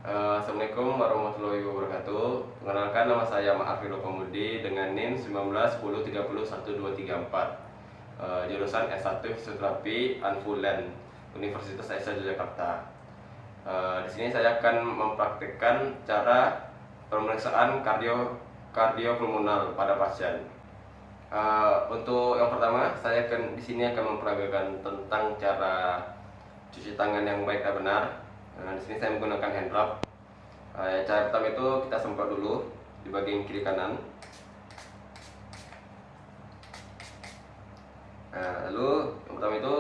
Assalamualaikum warahmatullahi wabarakatuh. Perkenalkan, nama saya Ma'arfilo Pemudi dengan NIM 1910301234. Jurusan S1 Fisioterapi Anfulen, Universitas Aisyah Yogyakarta. Di sini saya akan mempraktikkan cara pemeriksaan kardiopulmonal pada pasien. Untuk yang pertama, saya di sini akan memperagakan tentang cara cuci tangan yang baik dan benar. Di sini saya menggunakan hand rub. Cara pertama itu kita semprot dulu di bagian kiri kanan. Lalu yang pertama itu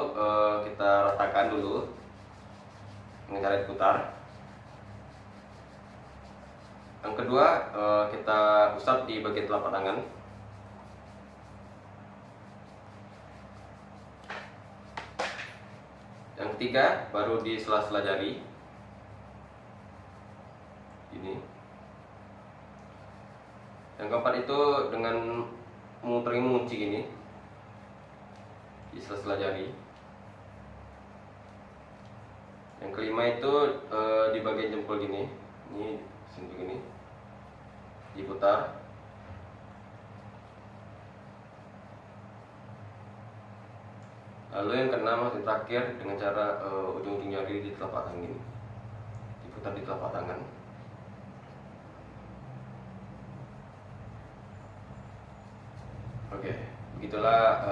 kita ratakan dulu dengan cara diputar. Yang kedua, kita usap di bagian telapak tangan. Yang ketiga, baru di sela-sela jari. Ini. Yang keempat itu dengan mengunci gini di sela-sela jari. Yang kelima itu di bagian jempol gini, ini sini gini, diputar. Lalu yang keenam dan terakhir dengan cara ujung-ujung jari di telapak tangan ini, diputar di telapak tangan. Oke, begitulah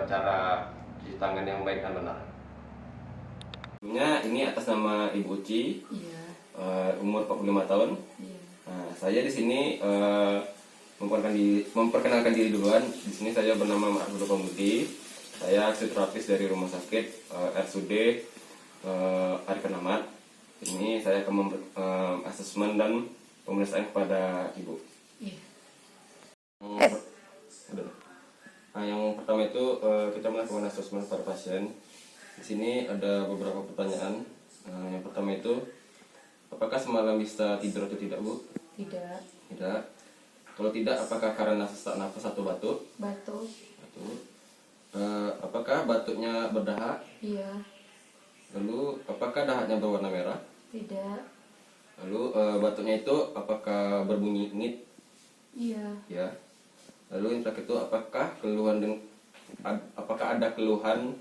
cara cuci tangan yang baik dan benar. Ini atas nama Ibu Uci, Iya. Umur 45 tahun. Iya. Nah, saya di sini memperkenalkan diri duluan. Di sini saya bernama Ma'arfilo Pemudi. Saya fisioterapis dari Rumah Sakit RSUD Arikan Ahmad. Ini saya akan asesmen dan pemeriksaan kepada Ibu. Iya. Nah, yang pertama itu kita melakukan asesmen pada pasien. Di sini ada beberapa pertanyaan. Yang pertama itu, apakah semalam bisa tidur atau tidak, Bu? Tidak. Tidak. Kalau tidak, apakah karena sesak nafas atau batuk? Batuk. Batuk. Apakah batuknya berdahak? Iya. Lalu, apakah dahaknya berwarna merah? Tidak. Lalu, batuknya itu apakah berbunyi ngit? Iya. Ya. Lalu yang terakhir itu, apakah ada keluhan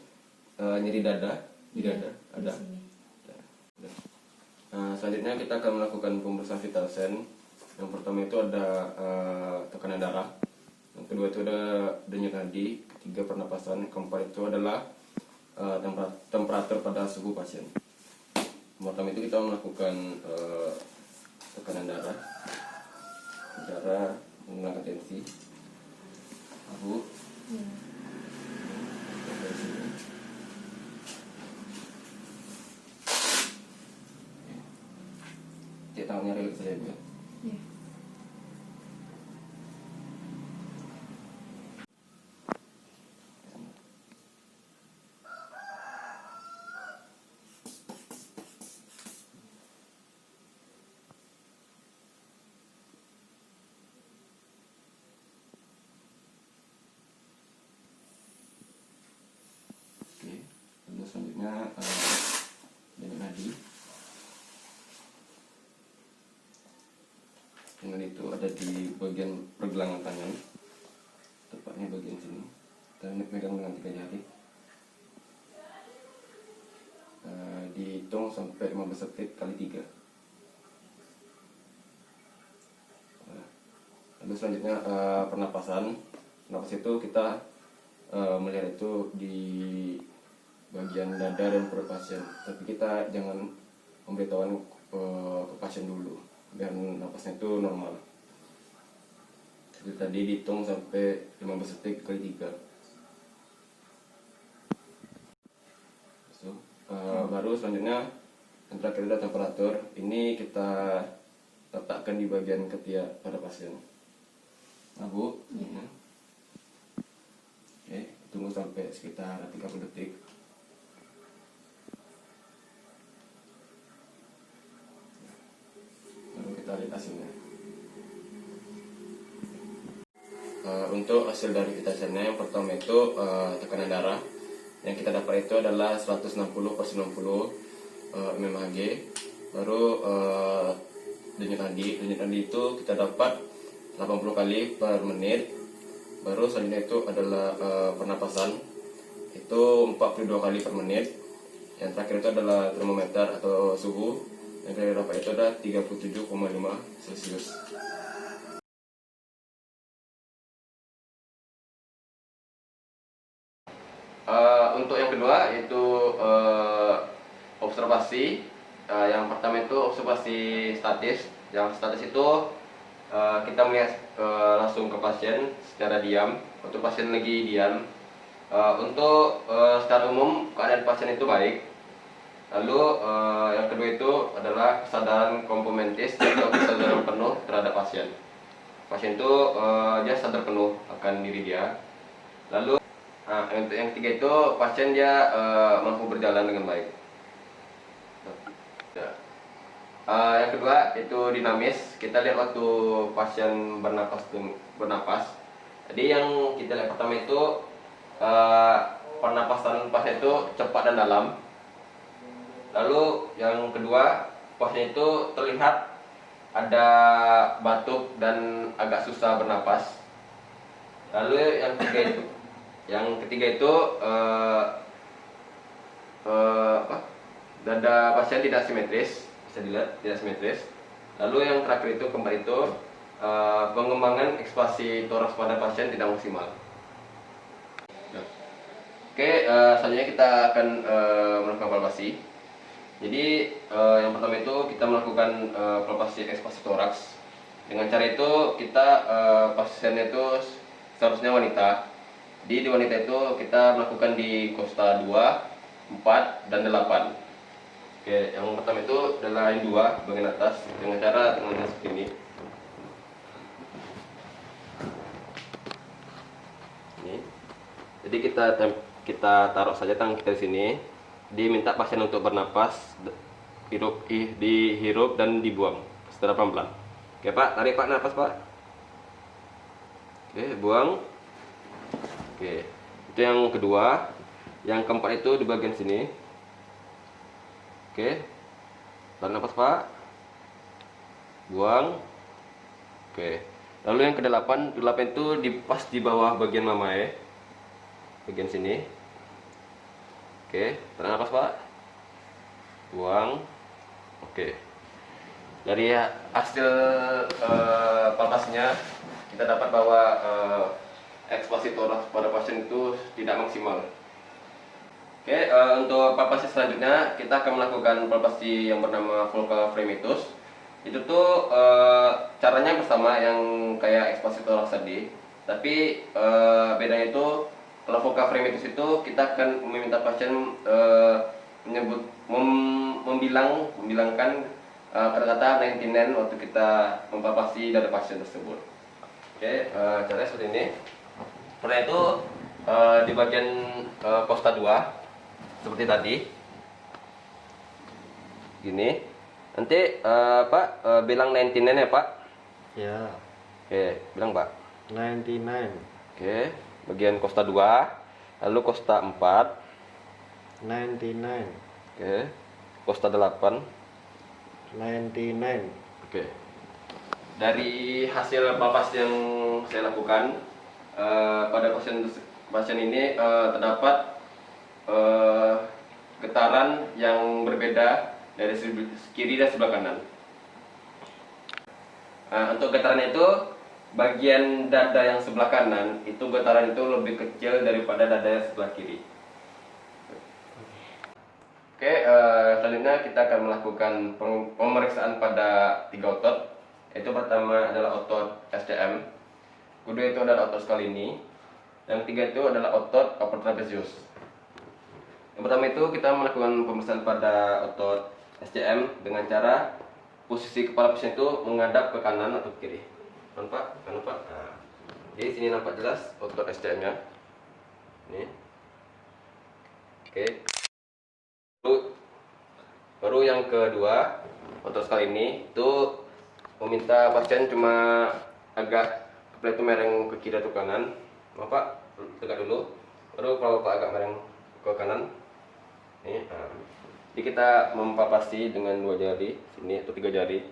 nyeri dada di Iya, dada? di Ada. sini. Nah, selanjutnya kita akan melakukan pemeriksaan vital sign. Yang pertama itu ada tekanan darah. Yang kedua itu ada denyut nadi. Ketiga pernapasan. Keempat itu adalah temperatur pada suhu pasien. Yang pertama itu kita melakukan tekanan darah. Cara menggunakan tensi. Bu. Iya. Dari sini. Cek tangannya relaks saja, Bu. Iya. Oke, lalu selanjutnya denyut nadi. Dengan itu ada di bagian pergelangan tangan, tepatnya bagian sini. Kita pegang dengan 3 jari. Dihitung sampai 15 detik kali 3. Lalu selanjutnya pernapasan. Pernapas itu kita melihat itu di bagian dada dan perut pasien. Tapi kita jangan memberitahuan ke pasien dulu, biar napasnya itu normal. Jadi tadi dihitung sampai 15 detik kali 3. Baru selanjutnya yang terakhir adalah temperatur. Ini kita letakkan di bagian ketiak pada pasien. Nah, Bu. Iya. Oke, tunggu sampai sekitar 30 detik. Lalu kita lihat hasilnya. Untuk hasil dari kita hasilnya, yang pertama itu tekanan darah. Yang kita dapat itu adalah 160/90 mmHg. baru denyut nadi itu kita dapat 80 kali per menit. Baru selanjutnya itu adalah pernapasan, itu 42 kali per menit. Yang terakhir itu adalah termometer atau suhu, yang kita dapat itu ada 37,5 Celcius. Untuk yang kedua yaitu observasi. Yang pertama itu observasi statis. Yang statis itu kita melihat langsung ke pasien secara diam. Untuk pasien lagi diam. Secara umum keadaan pasien itu baik. Lalu yang kedua itu adalah kesadaran kompomentis atau kesadaran penuh terhadap pasien. Pasien itu dia sadar penuh akan diri dia. Lalu untuk yang ketiga itu pasien dia mampu berjalan dengan baik. Yang kedua itu dinamis. Kita lihat waktu pasien bernapas. Jadi yang kita lihat pertama itu pernapasan pasien itu cepat dan dalam. Lalu yang kedua, pasien itu terlihat ada batuk dan agak susah bernapas. Lalu yang ketiga itu dada pasien tidak simetris, bisa dilihat tidak simetris. Lalu yang terakhir itu keempat itu pengembangan ekspansi toraks pada pasien tidak maksimal. Oke, selanjutnya kita akan melakukan palpasi. Jadi yang pertama itu kita melakukan palpasi ekspansi toraks. Dengan cara itu kita pasiennya itu seharusnya wanita. Di wanita itu kita melakukan di Kosta 2, 4, dan 8. Oke, yang pertama itu adalah yang 2 bagian atas dengan cara tangannya seperti ini. Ini. Jadi kita taruh saja tangan kita di sini. Diminta pasien untuk bernapas, dihirup dan dibuang secara pelan-pelan. Oke Pak, tarik Pak, napas Pak. Oke, buang. Oke, itu yang kedua. Yang keempat itu di bagian sini. Oke, tarik napas Pak. Buang. Oke, lalu yang kedelapan itu pas di bawah bagian mamae, bagian sini. Oke, tarik napas Pak. Buang. Oke. Dari hasil palpasinya kita dapat bahwa ekspansi toraks pada pasien itu tidak maksimal. Oke, untuk palpasi selanjutnya kita akan melakukan palpasi yang bernama vulcophrenitus. Itu tuh caranya bersama yang kayak ekspansi toraks tadi, tapi bedanya itu kalau vulcophrenitus itu kita akan meminta pasien membilangkan kata-kata 99 waktu kita mempalpasi dada pasien tersebut. Oke, caranya seperti ini. Setelah itu di bagian Kosta 2 seperti tadi. Gini. Nanti Pak bilang 99 ya Pak? Ya. Oke, bilang Pak. 99. Oke, bagian Kosta 2, lalu Kosta 4, 99. oke, Kosta 8, 99. oke. Dari hasil palpasi yang saya lakukan pada pasien ini terdapat getaran yang berbeda dari kiri dan sebelah kanan. Untuk getaran itu bagian dada yang sebelah kanan itu getaran itu lebih kecil daripada dada yang sebelah kiri. Oke, selanjutnya kita akan melakukan pemeriksaan pada 3 otot. Itu pertama adalah otot SCM, kedua itu adalah otot skalini, yang ketiga itu adalah otot upper trapezius. Yang pertama itu kita melakukan pemeriksaan pada otot SCM dengan cara posisi kepala pasien itu menghadap ke kanan atau ke kiri. Nampak? Nampak? Nah, jadi sini nampak jelas otot SCM-nya. Ini. Oke. Baru yang kedua, otot kali ini itu meminta pasien cuma agak kepala itu mereng ke kiri atau kanan. Bapak tegak dulu. Baru kalau Pak agak mereng ke kanan. Ini. Nah. Jadi kita mempapasi dengan 2 jari sini atau 3 jari.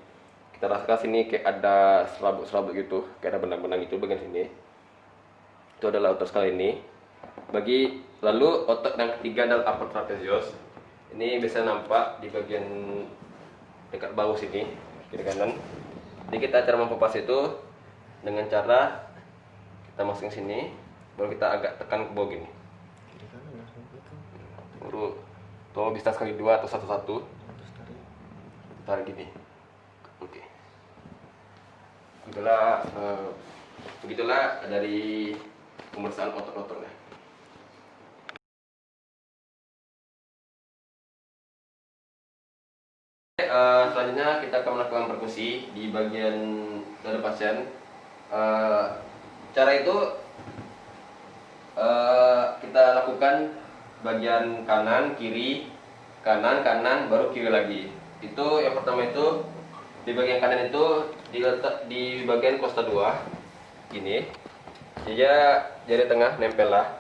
Kita rasakan sini kayak ada serabut-serabut gitu, kayak ada benang-benang gitu bagian sini. Itu adalah otot skala ini. Lalu otot yang ketiga adalah upper trapezius. Ini bisa nampak di bagian dekat bahu sini, kiri kanan. Jadi kita cara mempapasi itu dengan cara kita masukin sini, baru kita agak tekan ke bawah gini. Baru atau bisa sekali dua atau satu-satu. Tarik gini. Oke. Begitulah dari pemeriksaan otot-ototnya. Selanjutnya kita akan melakukan perkusi di bagian dada pasien. Cara itu kita lakukan bagian kanan, kiri, kanan, kanan, baru kiri lagi. Itu yang pertama itu di bagian kanan itu diletak di bagian kosta 2 gini. Jadi jari tengah nempel lah.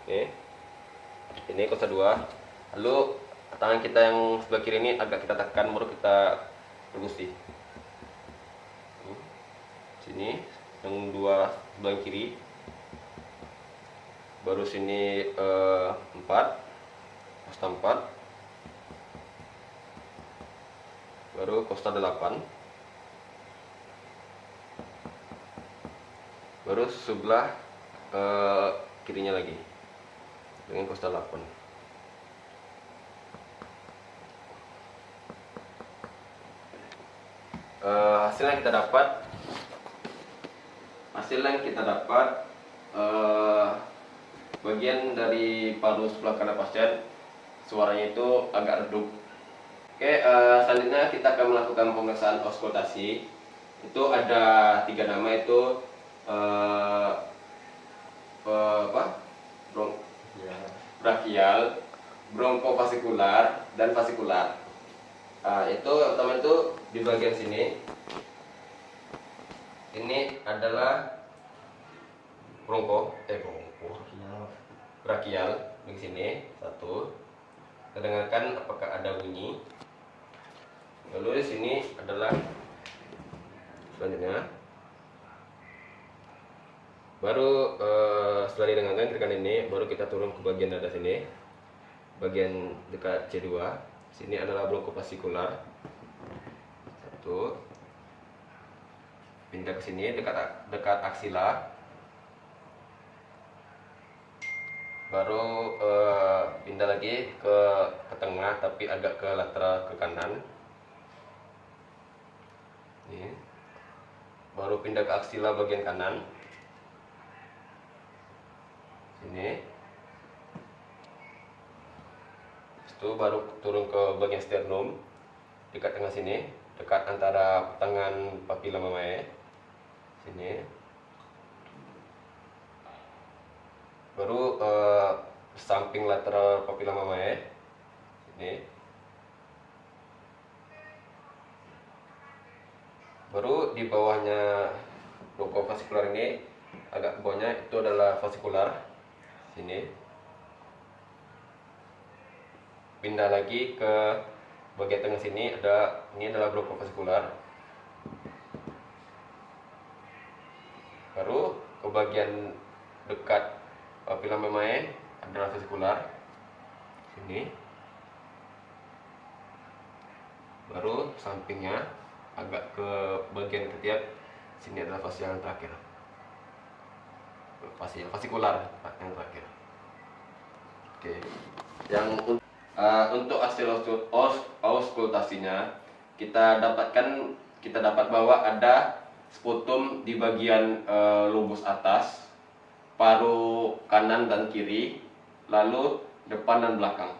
Ini kosta 2. Lalu tangan kita yang sebelah kiri ini agak kita tekan, baru kita perkusi. Sini yang 2 sebelah kiri. Baru sini 4, kosta 4, baru kosta 8, baru sebelah kirinya lagi dengan kosta 8. Hasil yang kita dapat bagian dari paru sebelah kanan pasien suaranya itu agak redup. Oke, selanjutnya kita akan melakukan pemeriksaan auskultasi. Itu ada 3 nama, itu brachial, bronkofasikular, dan fasikular. Itu pertama itu di bagian sini. Ini adalah brachial di sini satu. Kita dengarkan apakah ada bunyi. Lalu di sini adalah selanjutnya. Baru setelah didengarkan kirikan ini, baru kita turun ke bagian dada sini, bagian dekat C2. Sini adalah bronkofasikular. Satu. Pindah ke sini dekat aksila. Baru pindah lagi ke tengah, tapi agak ke lateral ke kanan. Ini. Baru pindah ke aksila bagian kanan. Sini. Itu baru turun ke bagian sternum, dekat tengah sini, dekat antara pertengahan papila mamae. Sini. Baru samping lateral papila mamae. Sini. Baru di bawahnya bronkofasikular ini, agak ke bawahnya itu adalah fasikular. Sini. Pindah lagi ke bagian tengah sini, ini adalah bronkofasikular. Baru ke bagian dekat papila mamae adalah fasikular. Sini. Baru sampingnya agak ke bagian ketiak, sini adalah fasial yang terakhir. Fasikular yang terakhir. Oke. Untuk hasil auskultasinya kita dapat bahwa ada sputum di bagian lobus atas, paru kanan dan kiri, lalu depan dan belakang.